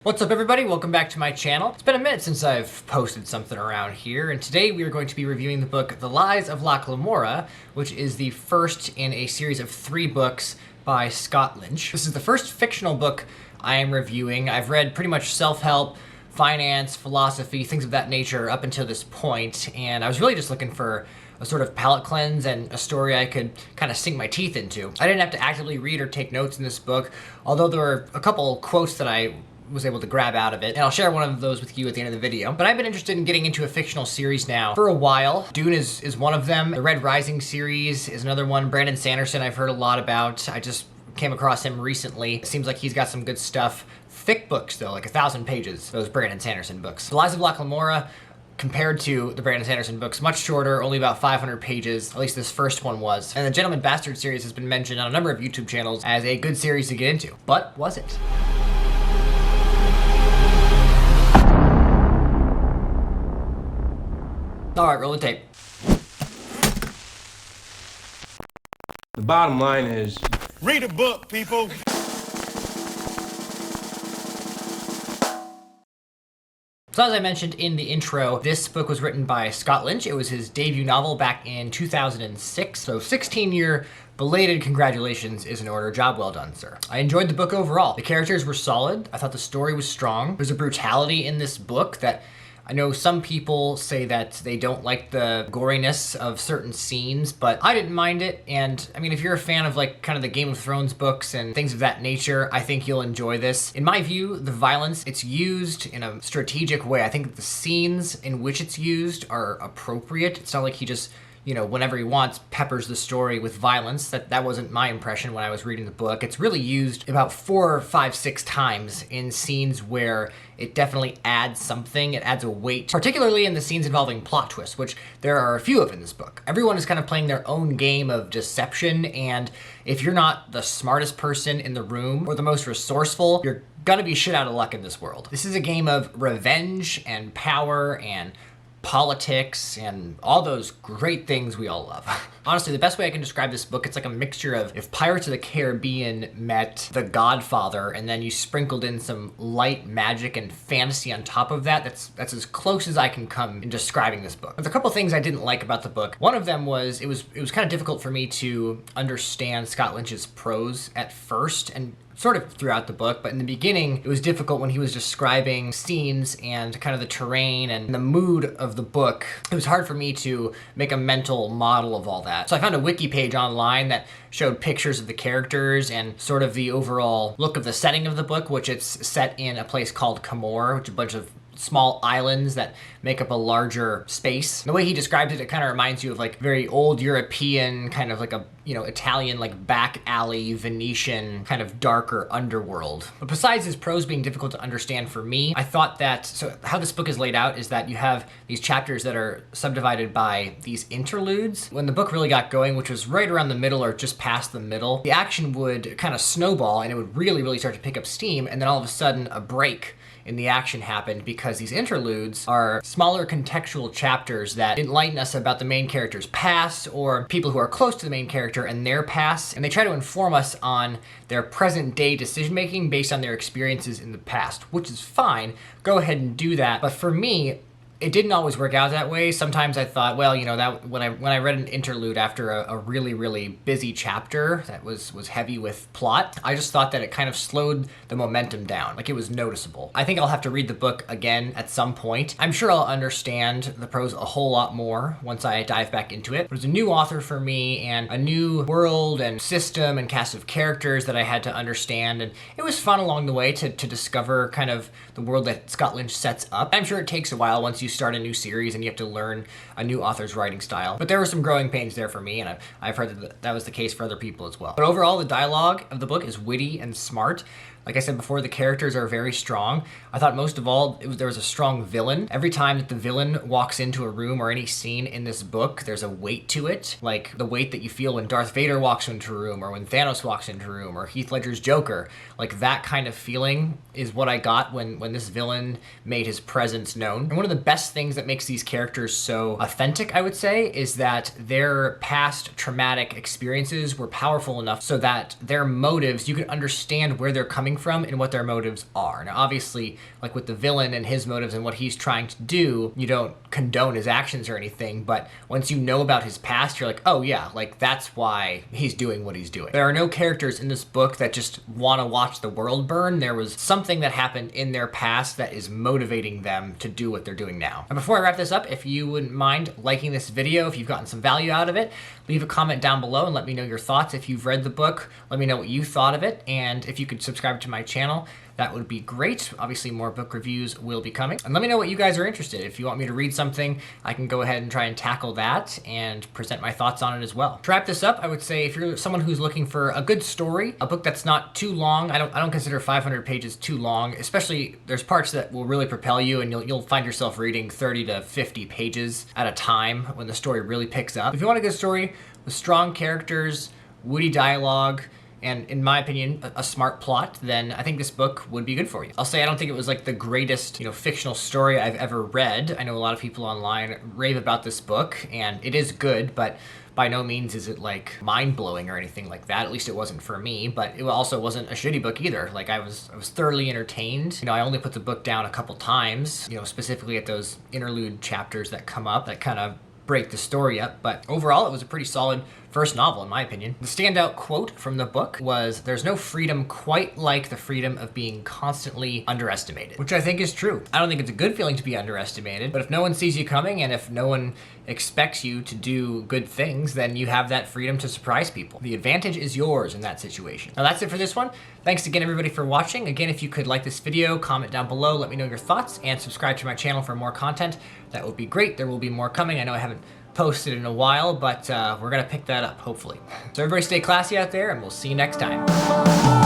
What's up everybody, welcome back to my channel. It's been a minute since I've posted something around here, and today we are going to be reviewing the book The Lies of Locke Lamora, which is the first in a series of 3 books by Scott Lynch. This is the first fictional book I am reviewing. I've read pretty much self-help, finance, philosophy, things of that nature up until this point, and I was really just looking for a sort of palate cleanse and a story I could kind of sink my teeth into. I didn't have to actively read or take notes in this book, although there were a couple quotes that I was able to grab out of it, and I'll share one of those with you at the end of the video. But I've been interested in getting into a fictional series now for a while. Dune is one of them. The Red Rising series is another one. Brandon Sanderson I've heard a lot about. I just came across him recently. It seems like he's got some good stuff. Thick books though, like 1,000 pages, those Brandon Sanderson books. The Lies of Locke Lamora, compared to the Brandon Sanderson books, much shorter, only about 500 pages, at least this first one was. And the Gentleman Bastard series has been mentioned on a number of YouTube channels as a good series to get into. But was it? All right, roll the tape. The bottom line is, read a book, people. So as I mentioned in the intro, this book was written by Scott Lynch. It was his debut novel back in 2006. So 16-year belated congratulations is in order. Job well done, sir. I enjoyed the book overall. The characters were solid. I thought the story was strong. There's a brutality in this book that I know some people say that they don't like the goriness of certain scenes, but I didn't mind it. And I mean, if you're a fan of like kind of the Game of Thrones books and things of that nature, I think you'll enjoy this. In my view, the violence, it's used in a strategic way. I think that the scenes in which it's used are appropriate. It's not like he just, you know, whenever he wants, peppers the story with violence. That wasn't my impression when I was reading the book. It's really used about 4, 5, 6 times in scenes where it definitely adds something. It adds a weight, particularly in the scenes involving plot twists, which there are a few of in this book. Everyone is kind of playing their own game of deception, and if you're not the smartest person in the room or the most resourceful, you're gonna be shit out of luck in this world. This is a game of revenge and power and politics and all those great things we all love. Honestly, the best way I can describe this book, it's like a mixture of if Pirates of the Caribbean met The Godfather and then you sprinkled in some light magic and fantasy on top of that. That's as close as I can come in describing this book. There's a couple things I didn't like about the book. One of them was it was kind of difficult for me to understand Scott Lynch's prose at first, and sort of throughout the book, but in the beginning, it was difficult when he was describing scenes and kind of the terrain and the mood of the book. It was hard for me to make a mental model of all that. So I found a wiki page online that showed pictures of the characters and sort of the overall look of the setting of the book, which it's set in a place called Camor, which is a bunch of small islands that make up a larger space. The way he described it, it kind of reminds you of like very old European, kind of like a, you know, Italian, like back alley, Venetian, kind of darker underworld. But besides his prose being difficult to understand for me, I thought that, so how this book is laid out is that you have these chapters that are subdivided by these interludes. When the book really got going, which was right around the middle or just past the middle, the action would kind of snowball and it would really start to pick up steam, and then all of a sudden a break in the action happened because these interludes are smaller contextual chapters that enlighten us about the main character's past or people who are close to the main character and their past, and they try to inform us on their present day decision making based on their experiences in the past, which is fine. Go ahead and do that. But for me, it didn't always work out that way. Sometimes I thought, well, you know, that when I read an interlude after a really busy chapter that was heavy with plot, I just thought that it kind of slowed the momentum down. Like, it was noticeable. I think I'll have to read the book again at some point. I'm sure I'll understand the prose a whole lot more once I dive back into it. There's a new author for me and a new world and system and cast of characters that I had to understand, and it was fun along the way to discover kind of the world that Scott Lynch sets up. I'm sure it takes a while once you start a new series and you have to learn a new author's writing style. But there were some growing pains there for me, and I've heard that was the case for other people as well. But overall, the dialogue of the book is witty and smart. Like I said before, the characters are very strong. I thought most of all, there was a strong villain. Every time that the villain walks into a room or any scene in this book, there's a weight to it. Like the weight that you feel when Darth Vader walks into a room, or when Thanos walks into a room, or Heath Ledger's Joker. Like that kind of feeling is what I got when this villain made his presence known. And one of the best things that makes these characters so authentic, I would say, is that their past traumatic experiences were powerful enough so that their motives, you could understand where they're coming coming from and what their motives are. Now, obviously, like with the villain and his motives and what he's trying to do, you don't condone his actions or anything, but once you know about his past, you're like, oh yeah, like that's why he's doing what he's doing. There are no characters in this book that just want to watch the world burn. There was something that happened in their past that is motivating them to do what they're doing now. And before I wrap this up, if you wouldn't mind liking this video, if you've gotten some value out of it, leave a comment down below and let me know your thoughts. If you've read the book, let me know what you thought of it. And if you could subscribe to my channel, that would be great. Obviously, more book reviews will be coming. And let me know what you guys are interested in. If you want me to read something, I can go ahead and try and tackle that and present my thoughts on it as well. To wrap this up, I would say if you're someone who's looking for a good story, a book that's not too long, I don't consider 500 pages too long, especially there's parts that will really propel you and you'll find yourself reading 30 to 50 pages at a time when the story really picks up. If you want a good story with strong characters, witty dialogue, and in my opinion, a smart plot, then I think this book would be good for you. I'll say I don't think it was like the greatest, fictional story I've ever read. I know a lot of people online rave about this book, and it is good, but by no means is it like mind-blowing or anything like that. At least it wasn't for me, but it also wasn't a shitty book either. Like I was thoroughly entertained. I only put the book down a couple times, specifically at those interlude chapters that come up that kind of break the story up, but overall it was a pretty solid first novel in my opinion. The standout quote from the book was, "There's no freedom quite like the freedom of being constantly underestimated," which I think is true. I don't think it's a good feeling to be underestimated, but if no one sees you coming and if no one expects you to do good things, then you have that freedom to surprise people. The advantage is yours in that situation. Now that's it for this one. Thanks again everybody for watching. Again, if you could like this video, comment down below, let me know your thoughts, and subscribe to my channel for more content. That would be great. There will be more coming. I know I haven't posted in a while, but we're gonna pick that up, hopefully. So everybody stay classy out there, and we'll see you next time.